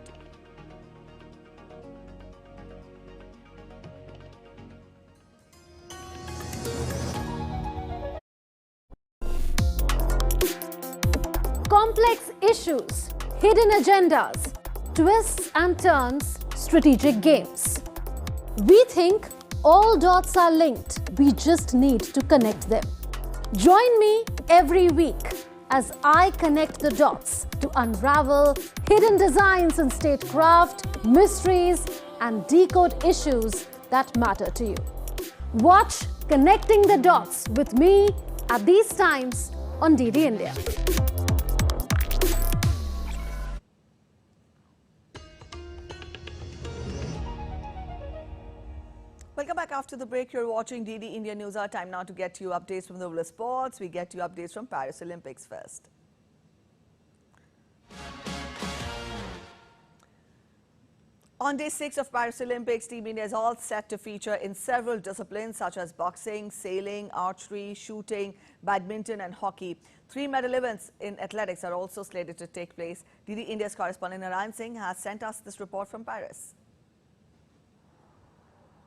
Complex issues, hidden agendas, twists and turns, strategic games. We think all dots are linked. We just need to connect them. Join me every week as I connect the dots to unravel hidden designs in statecraft, mysteries, and decode issues that matter to you. Watch Connecting the Dots with me at these times on DD India. Welcome back after the break. You're watching DD India News Hour. Time now to get you updates from the world of sports. We get you updates from Paris Olympics first. On day 6 of Paris Olympics, Team India is all set to feature in several disciplines such as boxing, sailing, archery, shooting, badminton and hockey. 3 medal events in athletics are also slated to take place. DD India's correspondent Nishant Dev has sent us this report from Paris.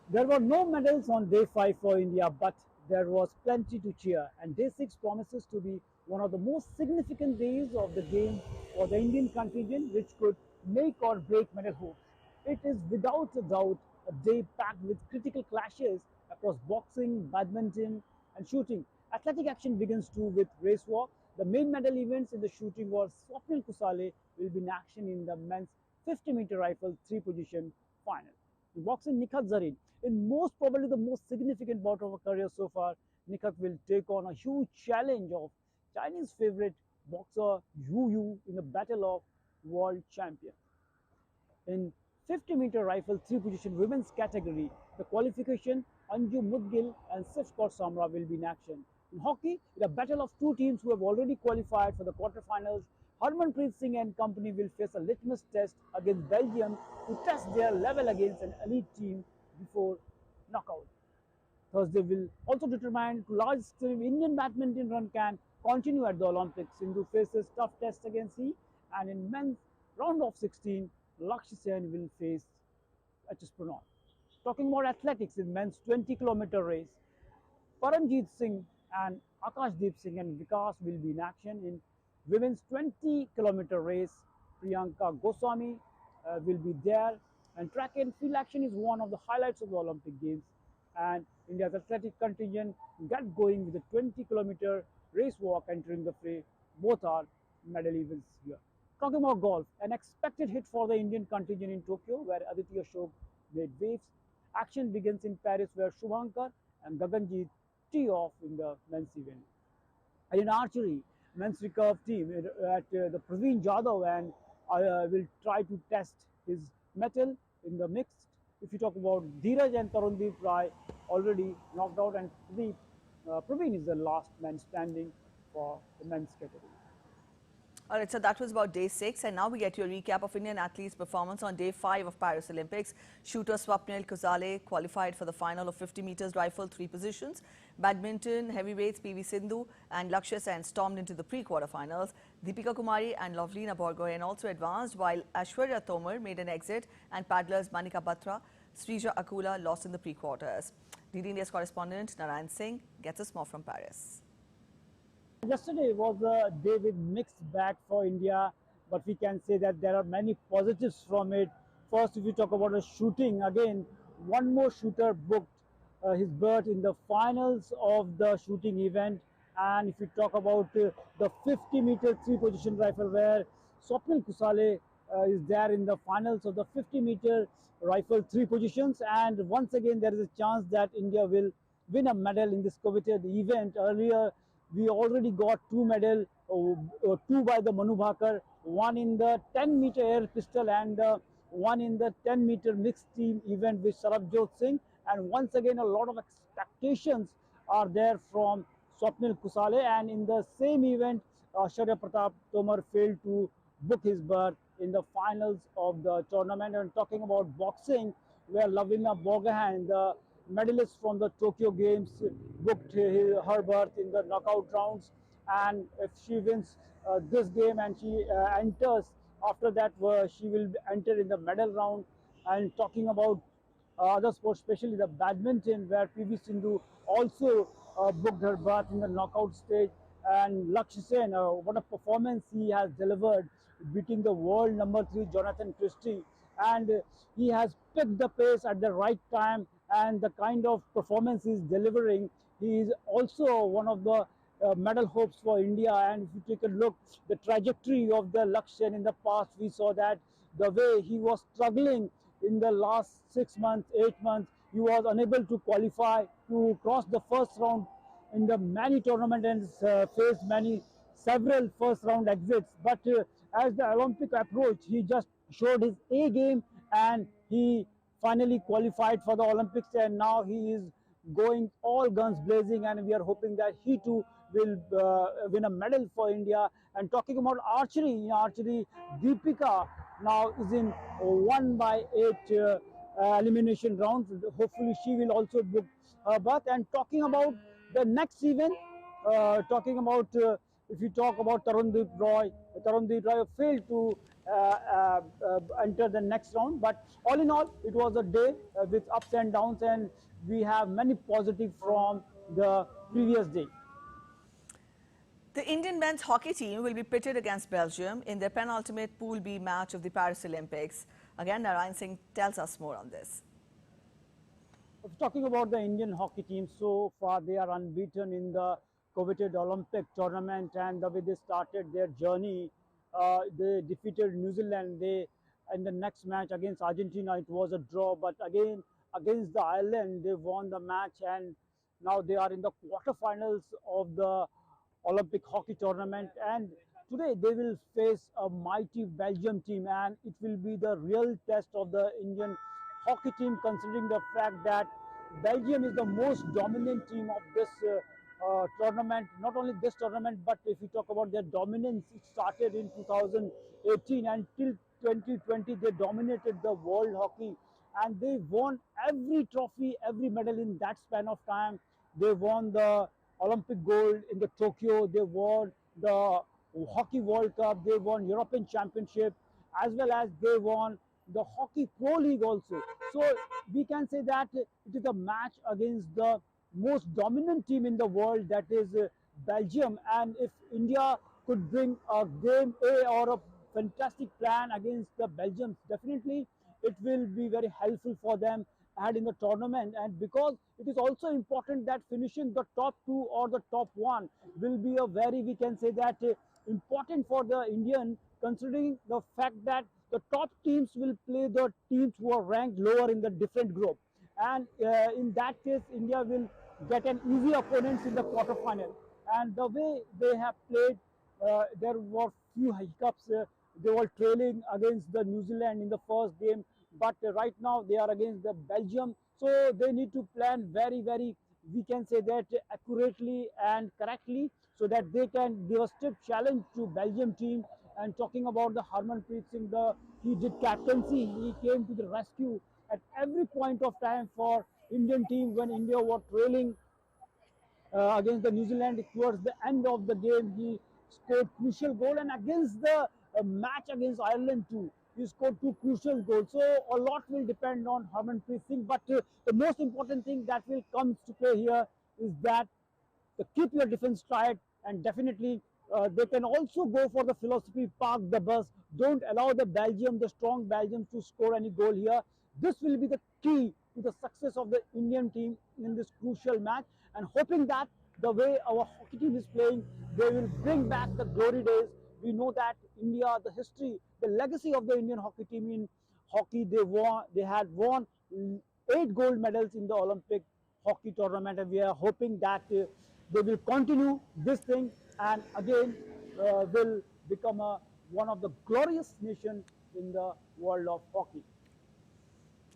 There were no medals on day 5 for India, but there was plenty to cheer, and day 6 promises to be one of the most significant days of the game for the Indian contingent, which could make or break medal hopes. It is without a doubt a day packed with critical clashes across boxing, badminton and shooting. Athletic action begins too with race walk. The main medal events in the shooting was Swapnil Kusale will be in action in the men's 50-meter rifle 3-position final. In boxing, Nikhat Zareen, in most probably the most significant bout of her career so far, Nikhat will take on a huge challenge of Chinese favorite boxer Yu Yu in the battle of world champion. In 50-meter rifle 3-position women's category, the qualification, Anju Mudgil and Sif Kaur Samra will be in action. In hockey, in a battle of 2 teams who have already qualified for the quarterfinals, Harmanpreet Singh and company will face a litmus test against Belgium to test their level against an elite team before knockout. Thursday will also determine to large extent if Indian badminton run can continue at the Olympics. Sindhu faces tough test against He, and in men's round of 16, Lakshya Sen will face HS Prannoy. Talking about athletics in men's 20-kilometer race, Paramjit Singh and Akashdeep Singh and Vikas will be in action. In women's 20-kilometer race, Priyanka Goswami will be there. And track and field action is one of the highlights of the Olympic Games. And India's athletic contingent got going with the 20-kilometer race walk entering the fray. Both are medal events here. Talking about golf, an expected hit for the Indian contingent in Tokyo, where Aditya Ashok made waves. Action begins in Paris, where Shubhankar and Gaganjit tee off in the men's event. And in archery, men's recurve team at the Praveen Jadhav and will try to test his mettle in the mixed. If you talk about Dheeraj and Tarundeep Rai, already knocked out, and Praveen is the last man standing for the men's category. All right, so that was about day 6, and now we get you a recap of Indian athletes' performance on day 5 of Paris Olympics. Shooter Swapnil Kusale qualified for the final of 50 meters rifle 3 positions. Badminton heavyweights PV Sindhu and Lakshya Sen stormed into the pre-quarterfinals. Deepika Kumari and Lovelina Borgohain also advanced, while Aishwarya Tomar made an exit, and paddlers Manika Batra, Srija Akula lost in the pre-quarters. DD India's correspondent Nishant Dev gets us more from Paris. Yesterday was a day with mixed bag for India, but we can say that there are many positives from it. First, if we talk about the shooting, again, one more shooter booked his berth in the finals of the shooting event, And if you talk about the 50-meter three-position rifle, where Swapnil Kusale is there in the finals of the 50-meter rifle three positions, and once again there is a chance that India will win a medal in this coveted event. Earlier we already got two medals, two by the Manu Bhakar, one in the 10-meter air pistol and one in the 10-meter mixed team event with Sarabjot Singh. And once again a lot of expectations are there from Swapnil Kusale, and in the same event Shaurya Pratap Tomar failed to book his berth in the finals of the tournament. And talking about boxing, where Lavina Bogahan, the medalist from the Tokyo Games, booked her berth in the knockout rounds, and if she wins this game and she enters, after that she will enter in the medal round. And talking about other sports, especially the badminton, where PV Sindhu also booked her berth in the knockout stage. And Lakshya Sen, what a performance he has delivered, beating the world number 3 Jonathan Christie, and he has picked the pace at the right time, and the kind of performance he is delivering, he is also one of the medal hopes for India. And if you take a look, the trajectory of the Lakshya Sen in the past, we saw that the way he was struggling in the last 6 months, 8 months, he was unable to qualify to cross the first round in the many tournaments, and faced several first round exits. But as the Olympic approach, he just showed his A game, and he finally qualified for the Olympics, and now he is going all guns blazing, and we are hoping that he too will win a medal for India. And talking about archery, in archery, Deepika now is in 1/8 elimination rounds. Hopefully she will also book her berth. And talking about the next event, if you talk about Tarundeep Roy failed to enter the next round. But all in all, it was a day with ups and downs, and we have many positives from the previous day. The Indian men's hockey team will be pitted against Belgium in their penultimate Pool B match of the Paris Olympics. Again, Narayan Singh tells us more on this. Talking about the Indian hockey team, so far they are unbeaten in the coveted Olympic tournament, and the way they started their journey, they defeated New Zealand. In the next match against Argentina, it was a draw, but again against the Ireland, they won the match, and now they are in the quarterfinals of the Olympic hockey tournament. And today they will face a mighty Belgium team, and it will be the real test of the Indian hockey team, considering the fact that Belgium is the most dominant team of this tournament. Not only this tournament, but if you talk about their dominance, it started in 2018, and till 2020 they dominated the world hockey, and they won every trophy, every medal in that span of time. They won the Olympic gold in the Tokyo, they won the Hockey World Cup, they won European Championship, as well as they won the Hockey Pro League also. So we can say that it is a match against the most dominant team in the world, that is Belgium. And if India could bring a game A or a fantastic plan against the Belgians, definitely it will be very helpful for them ahead in the tournament. And because it is also important that finishing the top 2 or the top 1 will be a very, we can say that important for the Indian, considering the fact that the top teams will play the teams who are ranked lower in the different group, and in that case India will get an easy opponents in the quarterfinal. And the way they have played, there were few hiccups. They were trailing against the New Zealand in the first game, but right now they are against the Belgium, so they need to plan very, we can say that accurately and correctly, so that they can give a stiff challenge to Belgium team. And talking about the Harmanpreet Singh, he did captaincy, he came to the rescue at every point of time for Indian team when India was trailing against the New Zealand. Towards the end of the game, he scored crucial goal, and against the match against Ireland too, he scored 2 crucial goals. So a lot will depend on Harmanpreet Singh, but the most important thing that will come to play here is that keep your defense tight, and definitely they can also go for the philosophy, park the bus, don't allow the strong Belgium to score any goal here. This will be the key to the success of the Indian team in this crucial match, and hoping that the way our hockey team is playing, they will bring back the glory days. We know that India, the history, the legacy of the Indian hockey team in hockey, they had won 8 gold medals in the Olympic hockey tournament, and we are hoping that they will continue this thing and again will become one of the glorious nations in the world of hockey.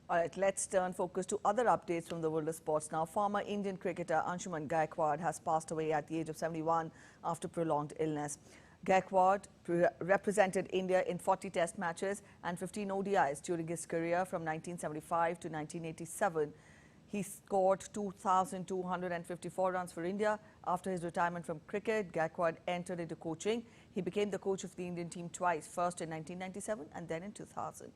All right, let's turn focus to other updates from the world of sports now. Former Indian cricketer Anshuman Gaikwad has passed away at the age of 71 after prolonged illness. Gaikwad represented India in 40 test matches and 15 ODIs during his career from 1975 to 1987. He scored 2,254 runs for India. After his retirement from cricket, Gaikwad entered into coaching. He became the coach of the Indian team twice, first in 1997 and then in 2000.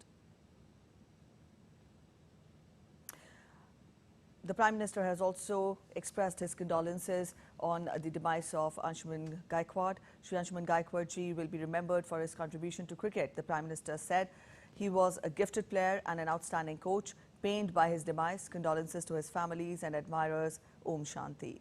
The Prime Minister has also expressed his condolences on the demise of Anshuman Gaikwad. Shri Anshuman Gaikwad ji will be remembered for his contribution to cricket. The Prime Minister said he was a gifted player and an outstanding coach. Pained by his demise, condolences to his families and admirers. Om Shanti.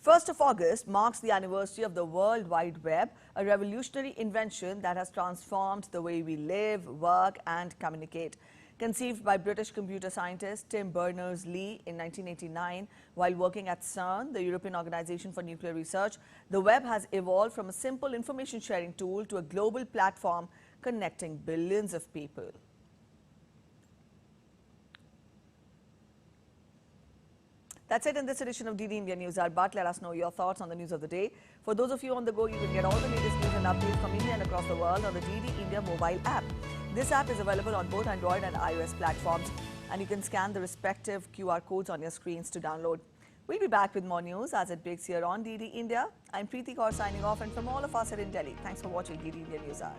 1st of August marks the anniversary of the World Wide Web, a revolutionary invention that has transformed the way we live, work and communicate. Conceived by British computer scientist Tim Berners-Lee in 1989 while working at CERN, the European Organization for Nuclear Research, the web has evolved from a simple information sharing tool to a global platform connecting billions of people. That's it in this edition of DD India News Hour, but let us know your thoughts on the news of the day. For those of you on the go, you can get all the latest news and updates from India and across the world on the DD India mobile app. This app is available on both Android and iOS platforms, and you can scan the respective QR codes on your screens to download. We'll be back with more news as it breaks here on DD India. I'm Preeti Kaur signing off, and from all of us here in Delhi, thanks for watching DD India News Hour.